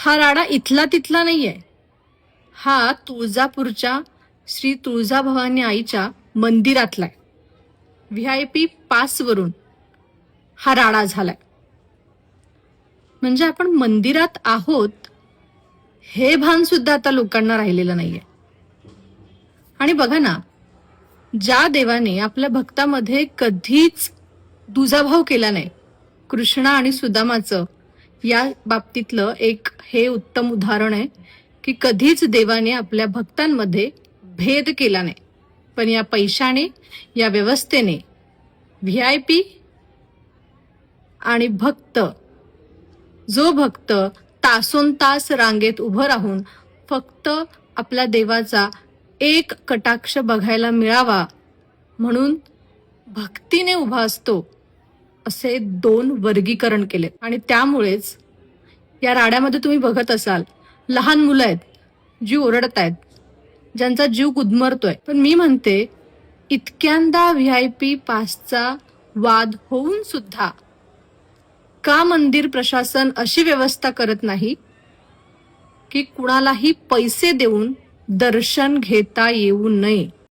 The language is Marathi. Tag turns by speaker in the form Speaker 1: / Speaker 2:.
Speaker 1: हा राडा इथला तिथला नाहीये. हा तुळजापूरच्या श्री तुळजाभवानी आईच्या मंदिरातलाय. VIP पासवरून हा राडा झालाय. म्हणजे आपण मंदिरात आहोत हे भान सुद्धा आता लोकांना राहिलेलं नाहीये. आणि बघा ना, ज्या देवाने आपल्या भक्तामध्ये कधीच दुजाभाव केला नाही, कृष्णा आणि सुदामाचं या बाबतीतलं एक हे उत्तम उदाहरण आहे की कधीच देवाने आपल्या भक्तांमध्ये भेद केला नाही. पण या पैशाने, या व्यवस्थेने VIP आणि भक्त, जो भक्त तासोन तास रांगेत उभं राहून फक्त आपल्या देवाचा एक कटाक्ष बघायला मिळावा म्हणून भक्तीने उभा असतो, असे 2 वर्गीकरण केले. आणि त्यामुळेच या राड्यामध्ये तुम्ही बघत असाल, लहान मुलं आहेत जी ओरडत आहेत, ज्यांचा जीव गुदमरतोय. पण मी म्हणते, इतक्यांदा VIP पासचा वाद होऊन सुद्धा का मंदिर प्रशासन अशी व्यवस्था करत नाही की कुणालाही पैसे देऊन दर्शन घेता येऊ नये?